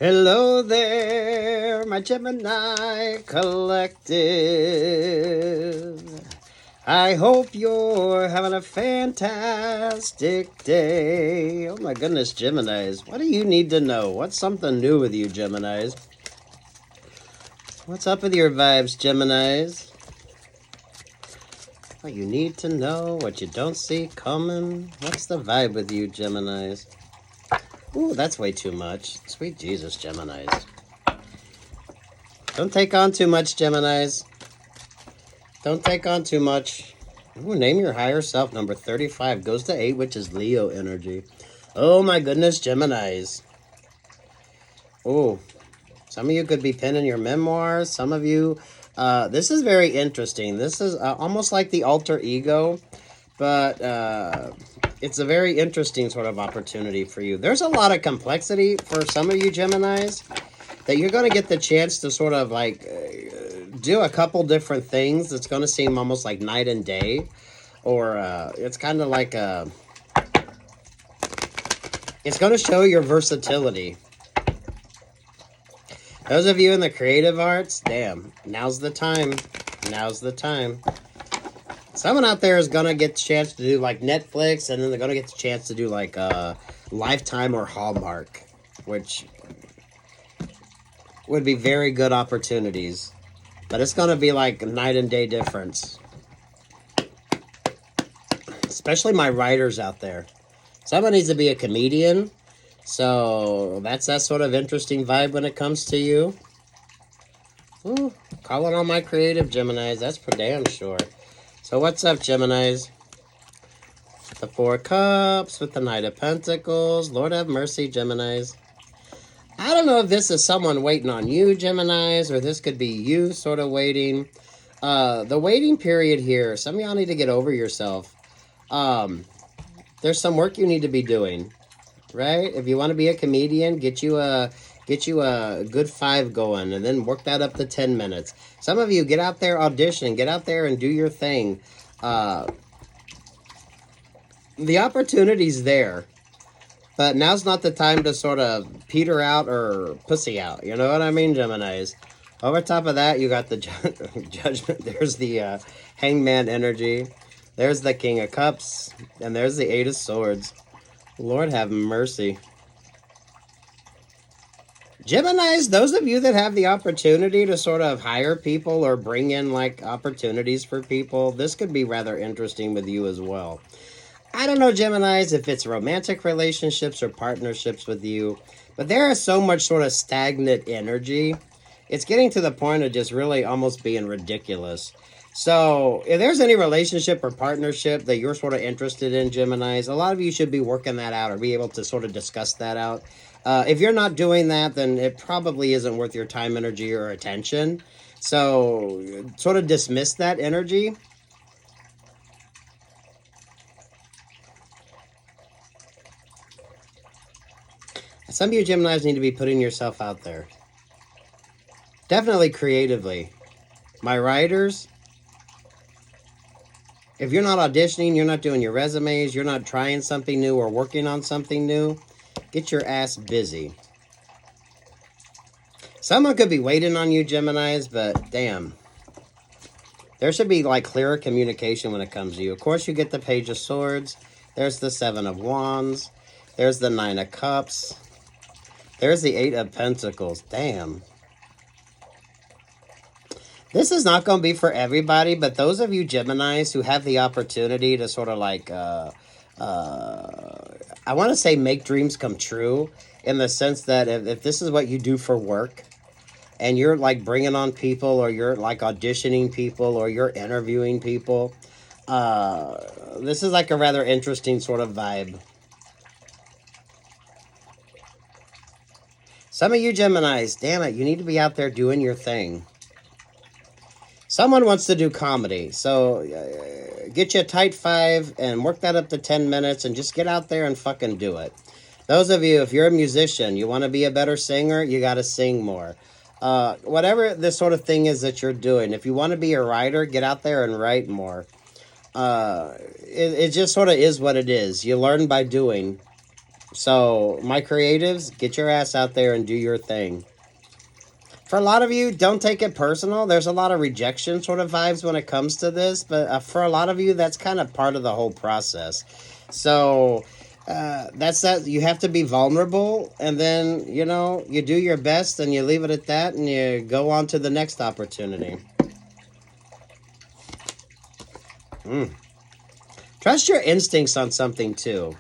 Hello there, my Gemini collective. I hope you're having a fantastic day. Oh my goodness, Geminis. What do you need to know? What's something new with you, Geminis? What's up with your vibes, Geminis? What you need to know, what you don't see coming. What's the vibe with you, Geminis? Ooh, that's way too much. Sweet Jesus, Geminis. Don't take on too much, Geminis. Don't take on too much. Ooh, name your higher self. Number 35 goes to 8, which is Leo energy. Oh my goodness, Geminis. Oh, some of you could be penning your memoirs. Some of you, this is very interesting. This is almost like the alter ego, but it's a very interesting sort of opportunity for you. There's a lot of complexity for some of you Geminis that you're going to get the chance to sort of like do a couple different things. It's going to seem almost like night and day, or it's kind of like it's going to show your versatility. Those of you in the creative arts, damn, now's the time. Now's the time. Someone out there is going to get the chance to do like Netflix, and then they're going to get the chance to do like Lifetime or Hallmark, which would be very good opportunities. But it's going to be like a night and day difference. Especially my writers out there. Someone needs to be a comedian. So that's that sort of interesting vibe when it comes to you. Ooh, calling on my creative Geminis, that's for damn sure. So what's up, Geminis? The 4 Cups with the Knight of Pentacles. Lord have mercy, Geminis. I don't know if this is someone waiting on you, Geminis, or this could be you sort of waiting. The waiting period here, some of y'all need to get over yourself. There's some work you need to be doing, right? If you want to be a comedian, get you a good 5 going, and then work that up to 10 minutes. Some of you, get out there, audition, get out there and do your thing. The opportunity's there, but now's not the time to sort of peter out or pussy out. You know what I mean, Geminis? Over top of that, you got the Judgment. There's the Hangman energy. There's the King of Cups, and there's the 8 of Swords. Lord have mercy. Geminis, those of you that have the opportunity to sort of hire people or bring in like opportunities for people, this could be rather interesting with you as well. I don't know, Geminis, if it's romantic relationships or partnerships with you, but there is so much sort of stagnant energy. It's getting to the point of just really almost being ridiculous. So if there's any relationship or partnership that you're sort of interested in, Geminis, a lot of you should be working that out or be able to sort of discuss that out. If you're not doing that, then it probably isn't worth your time, energy, or attention. So sort of dismiss that energy. Some of you Geminis need to be putting yourself out there. Definitely creatively. My writers, if you're not auditioning, you're not doing your resumes, you're not trying something new or working on something new, get your ass busy. Someone could be waiting on you, Geminis, but damn. There should be like clearer communication when it comes to you. Of course, you get the Page of Swords. There's the 7 of Wands. There's the 9 of Cups. There's the 8 of Pentacles. Damn. This is not going to be for everybody, but those of you Geminis who have the opportunity to sort of like, I want to say make dreams come true, in the sense that if this is what you do for work, and you're like bringing on people, or you're like auditioning people, or you're interviewing people, this is like a rather interesting sort of vibe. Some of you Geminis, damn it, you need to be out there doing your thing. Someone wants to do comedy, so get you a tight 5 and work that up to 10 minutes and just get out there and fucking do it. Those of you, if you're a musician, you want to be a better singer, you got to sing more. Whatever this sort of thing is that you're doing, if you want to be a writer, get out there and write more. It just sort of is what it is. You learn by doing. So, my creatives, get your ass out there and do your thing. For a lot of you, don't take it personal. There's a lot of rejection sort of vibes when it comes to this. But for a lot of you, that's kind of part of the whole process. So, that's that. You have to be vulnerable. And then, you know, you do your best and you leave it at that. And you go on to the next opportunity. Trust your instincts on something, too.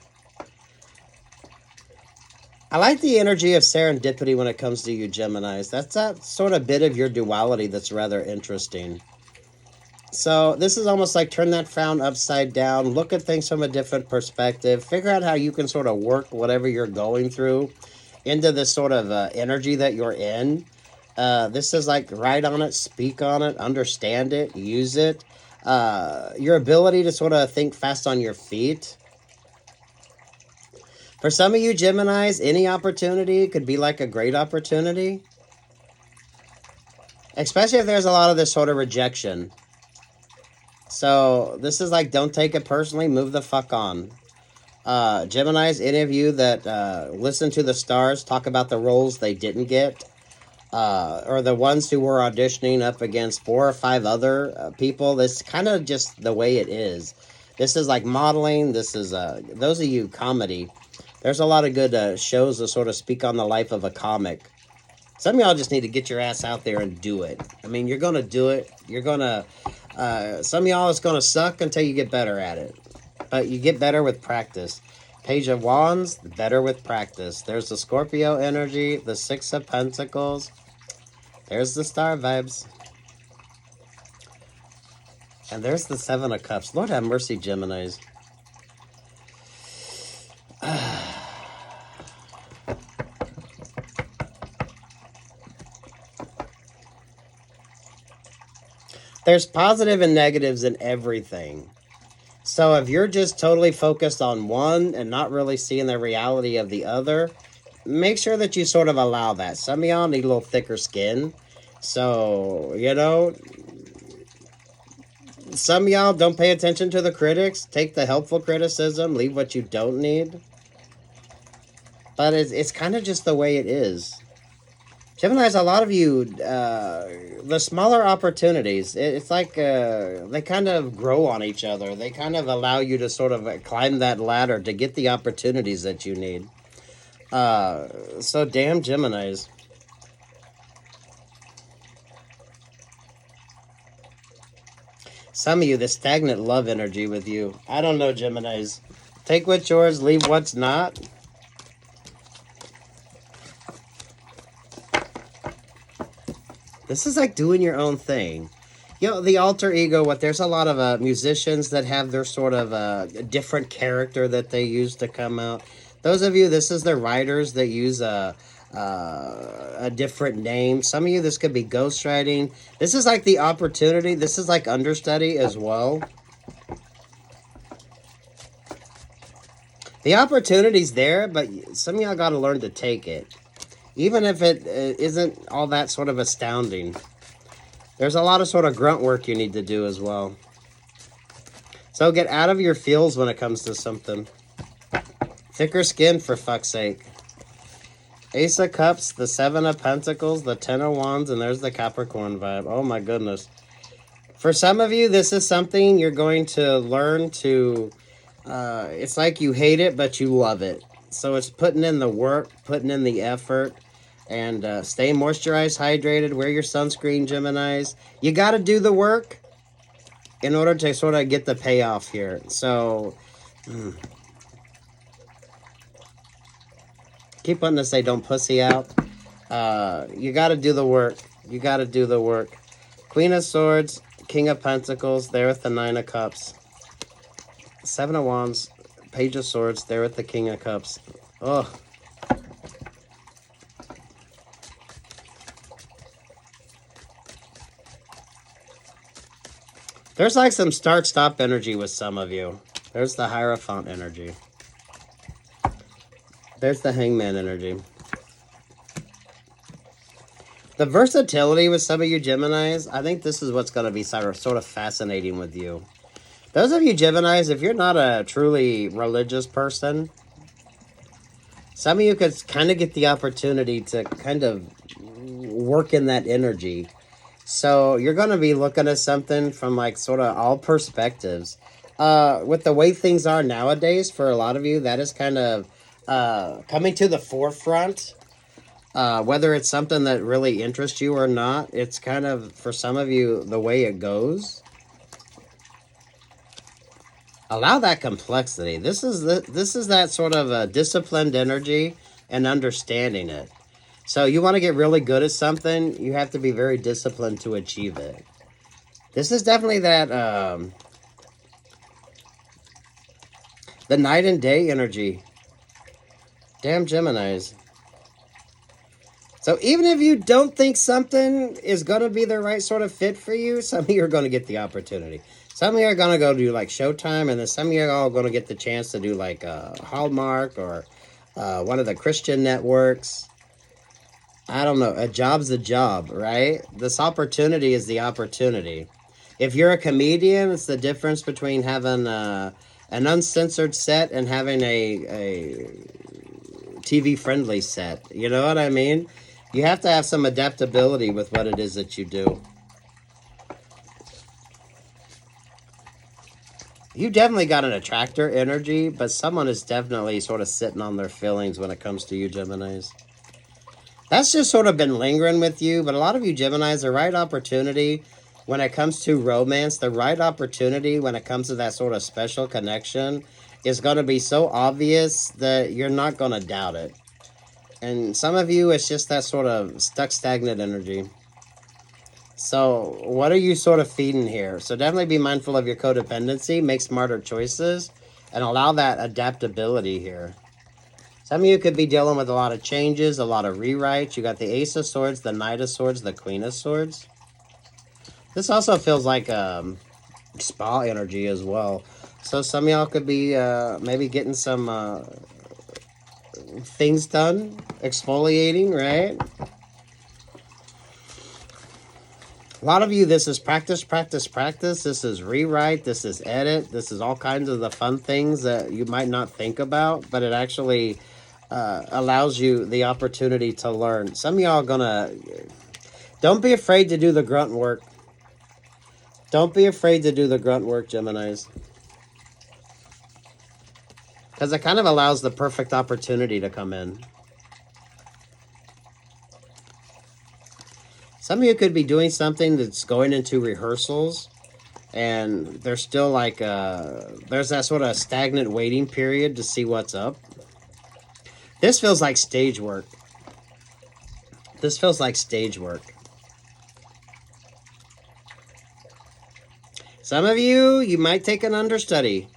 I like the energy of serendipity when it comes to you, Geminis. That's that sort of bit of your duality that's rather interesting. So this is almost like turn that frown upside down, look at things from a different perspective, figure out how you can sort of work whatever you're going through into this sort of energy that you're in. This is like write on it, speak on it, understand it, use it. Your ability to sort of think fast on your feet. For some of you Geminis, any opportunity could be like a great opportunity. Especially if there's a lot of this sort of rejection. So this is like, don't take it personally, move the fuck on. Geminis, any of you that listen to the stars, talk about the roles they didn't get, or the ones who were auditioning up against 4 or 5 other people, this kind of just the way it is. This is like modeling, this is, those of you comedy, there's a lot of good shows that sort of speak on the life of a comic. Some of y'all just need to get your ass out there and do it. I mean, you're going to do it. You're going to... some of y'all, it's going to suck until you get better at it. But you get better with practice. Page of Wands, better with practice. There's the Scorpio energy, the 6 of Pentacles. There's the star vibes. And there's the 7 of Cups. Lord have mercy, Geminis. There's positive and negatives in everything. So if you're just totally focused on one and not really seeing the reality of the other, make sure that you sort of allow that. Some of y'all need a little thicker skin. So, you know, some of y'all don't pay attention to the critics. Take the helpful criticism. Leave what you don't need. But it's kind of just the way it is. Geminis, a lot of you, the smaller opportunities, it's like they kind of grow on each other. They kind of allow you to sort of climb that ladder to get the opportunities that you need. So damn Geminis. Some of you, the stagnant love energy with you. I don't know, Geminis. Take what's yours, leave what's not. This is like doing your own thing. You know, the alter ego, there's a lot of musicians that have their sort of different character that they use to come out. Those of you, this is the writers that use a different name. Some of you, this could be ghostwriting. This is like the opportunity. This is like understudy as well. The opportunity's there, but some of y'all got to learn to take it. Even if it isn't all that sort of astounding. There's a lot of sort of grunt work you need to do as well. So get out of your feels when it comes to something. Thicker skin, for fuck's sake. Ace of Cups, the 7 of Pentacles, the 10 of Wands, and there's the Capricorn vibe. Oh my goodness. For some of you, this is something you're going to learn to... it's like you hate it, but you love it. So it's putting in the work, putting in the effort, and stay moisturized, hydrated, wear your sunscreen, Geminis. You got to do the work in order to sort of get the payoff here. So, keep wanting to say don't pussy out. You got to do the work. You got to do the work. Queen of Swords, King of Pentacles, there with the 9 of Cups. 7 of Wands, Page of Swords, there with the King of Cups. Oh. There's like some start-stop energy with some of you. There's the Hierophant energy. There's the Hangman energy. The versatility with some of you Geminis, I think this is what's going to be sort of fascinating with you. Those of you Geminis, if you're not a truly religious person, Some of you could kind of get the opportunity to kind of work in that energy. So you're going to be looking at something from like sort of all perspectives. With the way things are nowadays, for a lot of you, that is kind of coming to the forefront. Whether it's something that really interests you or not, it's kind of, for some of you, the way it goes. Allow that complexity. This is that sort of disciplined energy and understanding it. So you want to get really good at something, you have to be very disciplined to achieve it. This is definitely that the night and day energy. Damn Geminis. So even if you don't think something is going to be the right sort of fit for you, some of you are going to get the opportunity. Some of you are going to go do like Showtime, and then some of you are all going to get the chance to do like Hallmark or one of the Christian networks. I don't know. A job's a job, right? This opportunity is the opportunity. If you're a comedian, it's the difference between having an uncensored set and having a TV-friendly set. You know what I mean? You have to have some adaptability with what it is that you do. You definitely got an attractor energy, but someone is definitely sort of sitting on their feelings when it comes to you, Geminis. That's just sort of been lingering with you, but a lot of you Geminis, the right opportunity when it comes to romance, the right opportunity when it comes to that sort of special connection is going to be so obvious that you're not going to doubt it. And some of you, it's just that sort of stuck, stagnant energy. So what are you sort of feeding here? So definitely be mindful of your codependency, make smarter choices, and allow that adaptability here. Some of you could be dealing with a lot of changes, a lot of rewrites. You got the Ace of Swords, the Knight of Swords, the Queen of Swords. This also feels like spa energy as well. So some of y'all could be maybe getting some things done, exfoliating, right? A lot of you, this is practice, practice, practice. This is rewrite. This is edit. This is all kinds of the fun things that you might not think about, but it actually allows you the opportunity to learn. Some of y'all are gonna, don't be afraid to do the grunt work. Don't be afraid to do the grunt work, Geminis. Because it kind of allows the perfect opportunity to come in. Some of you could be doing something that's going into rehearsals, and there's still like there's that sort of stagnant waiting period to see what's up. This feels like stage work. This feels like stage work. Some of you, you might take an understudy.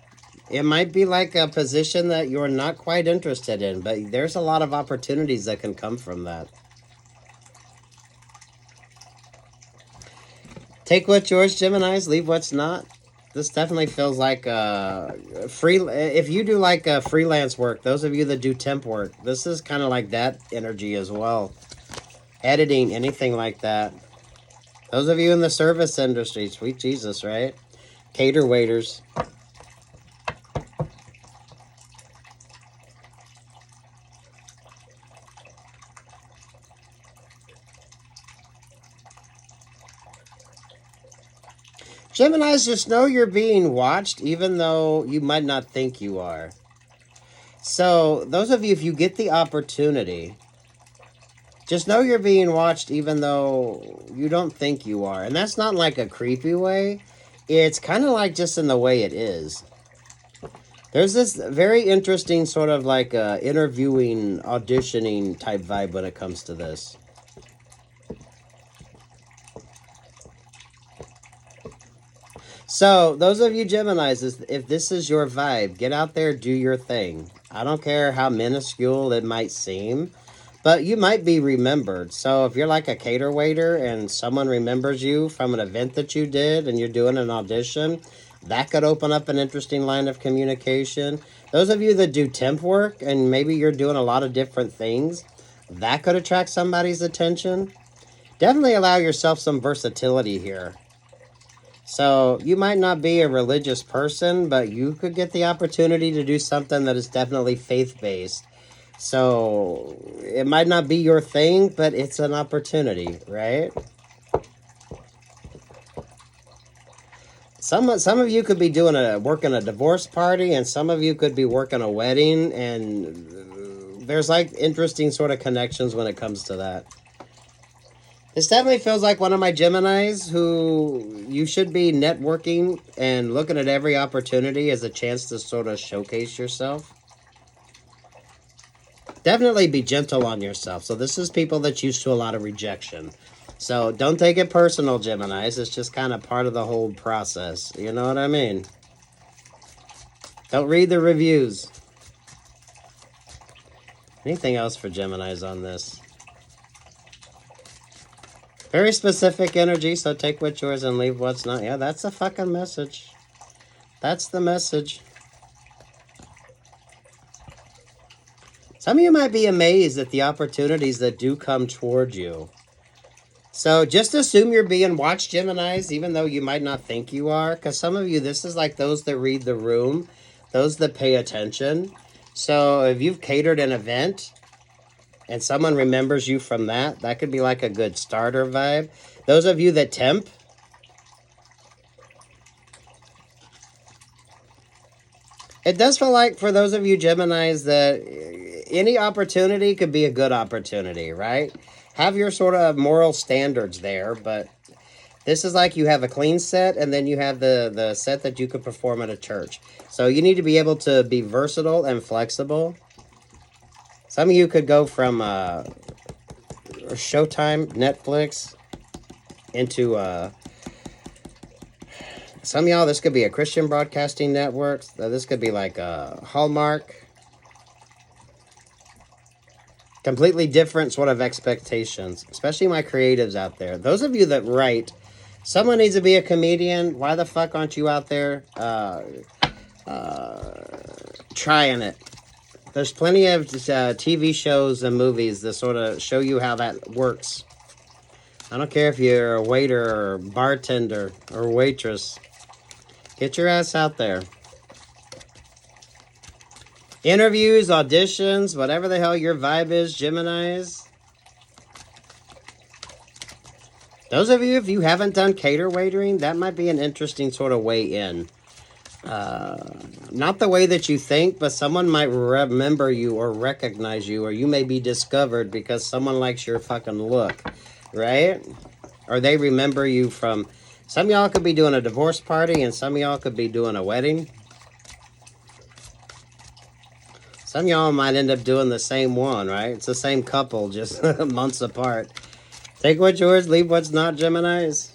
It might be like a position that you're not quite interested in, but there's a lot of opportunities that can come from that. Take what's yours, Geminis. Leave what's not. This definitely feels like if you do like freelance work, those of you that do temp work, this is kind of like that energy as well. Editing, anything like that. Those of you in the service industry, sweet Jesus, right? Cater waiters. Geminis, just know you're being watched even though you might not think you are. So those of you, if you get the opportunity, just know you're being watched even though you don't think you are. And that's not like a creepy way. It's kind of like just in the way it is. There's this very interesting sort of like interviewing, auditioning type vibe when it comes to this. So, those of you Geminis, if this is your vibe, get out there, do your thing. I don't care how minuscule it might seem, but you might be remembered. So, if you're like a cater waiter and someone remembers you from an event that you did and you're doing an audition, that could open up an interesting line of communication. Those of you that do temp work and maybe you're doing a lot of different things, that could attract somebody's attention. Definitely allow yourself some versatility here. So you might not be a religious person, but you could get the opportunity to do something that is definitely faith-based. So it might not be your thing, but it's an opportunity, right? Some of you could be working a divorce party, and some of you could be working a wedding, and there's like interesting sort of connections when it comes to that. This definitely feels like one of my Geminis who you should be networking and looking at every opportunity as a chance to sort of showcase yourself. Definitely be gentle on yourself. So this is people that's used to a lot of rejection. So don't take it personal, Geminis. It's just kind of part of the whole process. You know what I mean? Don't read the reviews. Anything else for Geminis on this? Very specific energy, so take what's yours and leave what's not. Yeah, that's the fucking message. That's the message. Some of you might be amazed at the opportunities that do come toward you. So just assume you're being watched, Geminis, even though you might not think you are. Because some of you, this is like those that read the room, those that pay attention. So if you've catered an event and someone remembers you from that, that could be like a good starter vibe. Those of you that temp, it does feel like for those of you Geminis that any opportunity could be a good opportunity, right? Have your sort of moral standards there, but this is like you have a clean set and then you have the set that you could perform at a church. So you need to be able to be versatile and flexible. Some of you could go from Showtime, Netflix, into some of y'all, this could be a Christian broadcasting network. This could be like a Hallmark. Completely different sort of expectations, especially my creatives out there. Those of you that write, someone needs to be a comedian. Why the fuck aren't you out there trying it? There's plenty of TV shows and movies that sort of show you how that works. I don't care if you're a waiter or bartender or waitress. Get your ass out there. Interviews, auditions, whatever the hell your vibe is, Geminis. Those of you, if you haven't done cater waitering, that might be an interesting sort of way in. Not the way that you think, but someone might remember you or recognize you, or you may be discovered because someone likes your fucking look, right? Or they remember you from... Some of y'all could be doing a divorce party, and some of y'all could be doing a wedding. Some of y'all might end up doing the same one, right? It's the same couple, just months apart. Take what's yours, leave what's not, Geminis.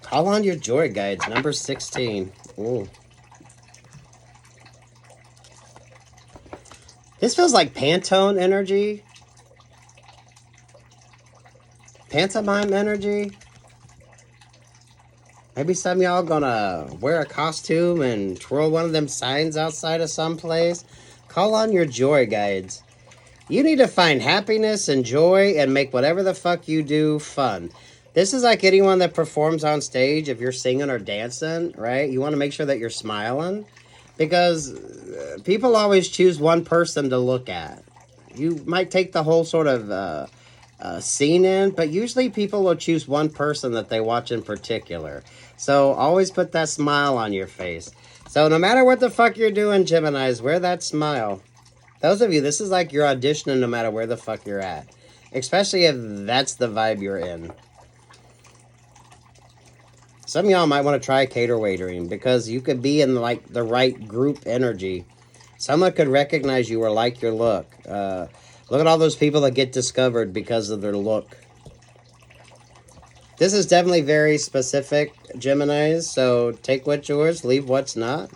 Call on your joy guides, number 16. Ooh. This feels like Pantone energy. Pantomime energy. Maybe some of y'all gonna wear a costume and twirl one of them signs outside of some place. Call on your joy guides. You need to find happiness and joy and make whatever the fuck you do fun. This is like anyone that performs on stage. If you're singing or dancing, right? You want to make sure that you're smiling. Because people always choose one person to look at. You might take the whole sort of scene in, but usually people will choose one person that they watch in particular. So always put that smile on your face. So no matter what the fuck you're doing, Geminis, wear that smile. Those of you, this is like you're auditioning no matter where the fuck you're at. Especially if that's the vibe you're in. Some of y'all might want to try cater waitering because you could be in like the right group energy. Someone could recognize you or like your look. Look at all those people that get discovered because of their look. This is definitely very specific, Geminis, so take what's yours, leave what's not.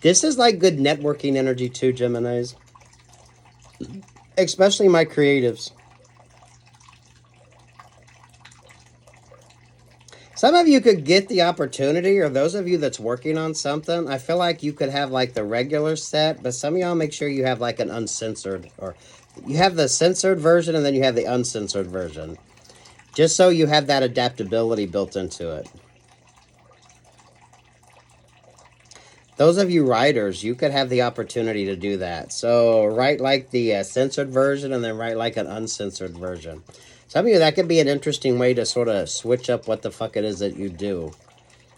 This is like good networking energy too, Geminis. Especially my creatives. Some of you could get the opportunity, or those of you that's working on something, I feel like you could have like the regular set, but some of y'all make sure you have like an uncensored or You have the censored version and then you have the uncensored version. Just so you have that adaptability built into it. Those of you writers, you could have the opportunity to do that. So write like the censored version and then write like an uncensored version. Some of you, that could be an interesting way to sort of switch up what the fuck it is that you do.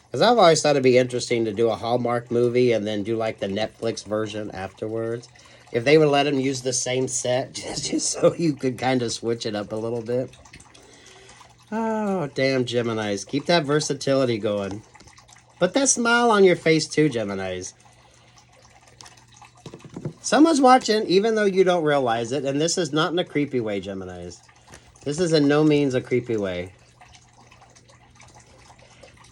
Because I've always thought it'd be interesting to do a Hallmark movie and then do like the Netflix version afterwards. If they would let them use the same set, just so you could kind of switch it up a little bit. Oh, damn, Geminis. Keep that versatility going. Put that smile on your face too, Geminis. Someone's watching, even though you don't realize it, and this is not in a creepy way, Geminis. This is in no means a creepy way.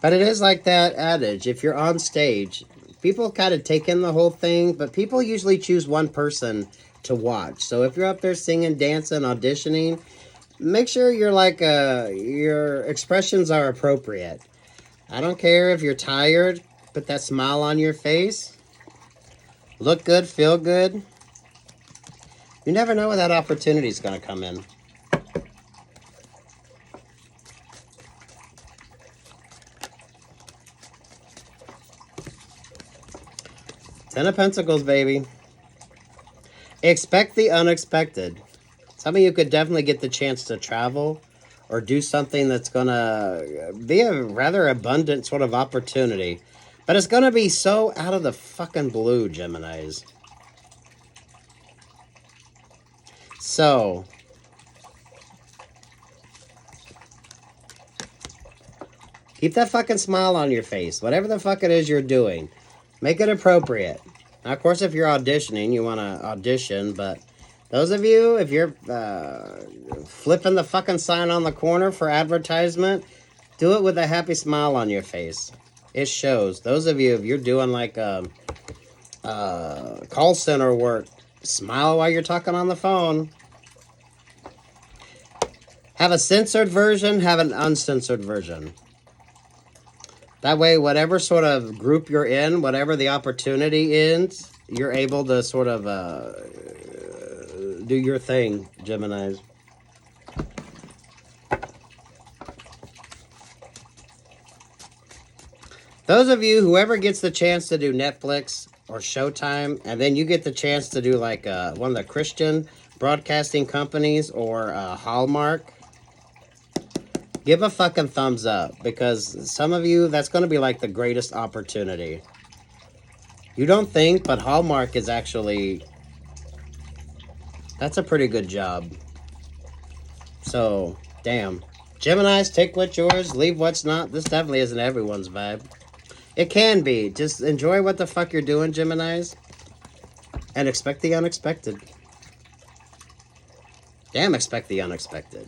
But it is like that adage, if you're on stage, people kind of take in the whole thing, but people usually choose one person to watch. So if you're up there singing, dancing, auditioning, make sure you're like, your expressions are appropriate. I don't care if you're tired, put that smile on your face. Look good, feel good. You never know when that opportunity is going to come in. Ten of Pentacles, baby. Expect the unexpected. Some of you could definitely get the chance to travel or do something that's going to be a rather abundant sort of opportunity. But it's going to be so out of the fucking blue, Geminis. So, keep that fucking smile on your face. Whatever the fuck it is you're doing, make it appropriate. Now, of course, if you're auditioning, you want to audition, but those of you, if you're flipping the fucking sign on the corner for advertisement, do it with a happy smile on your face. It shows. Those of you, if you're doing like call center work, smile while you're talking on the phone. Have a censored version, have an uncensored version. That way, whatever sort of group you're in, whatever the opportunity is, you're able to sort of do your thing, Geminis. Those of you, whoever gets the chance to do Netflix or Showtime, and then you get the chance to do like one of the Christian broadcasting companies or Hallmark, give a fucking thumbs up, because some of you, that's going to be like the greatest opportunity. You don't think, but Hallmark is actually, that's a pretty good job. So, damn. Geminis, take what's yours, leave what's not. This definitely isn't everyone's vibe. It can be. Just enjoy what the fuck you're doing, Geminis. And expect the unexpected. Damn, expect the unexpected.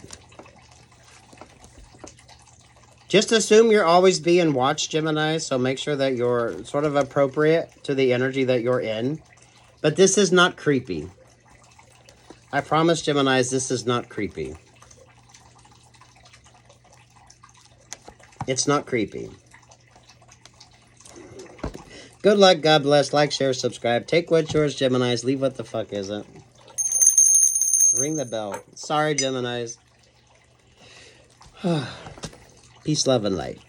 Just assume you're always being watched, Gemini, so make sure that you're sort of appropriate to the energy that you're in. But this is not creepy. I promise, Geminis, this is not creepy. It's not creepy. Good luck, God bless, like, share, subscribe. Take what's yours, Geminis, leave what the fuck isn't. Ring the bell. Sorry, Geminis. Peace, love, and light.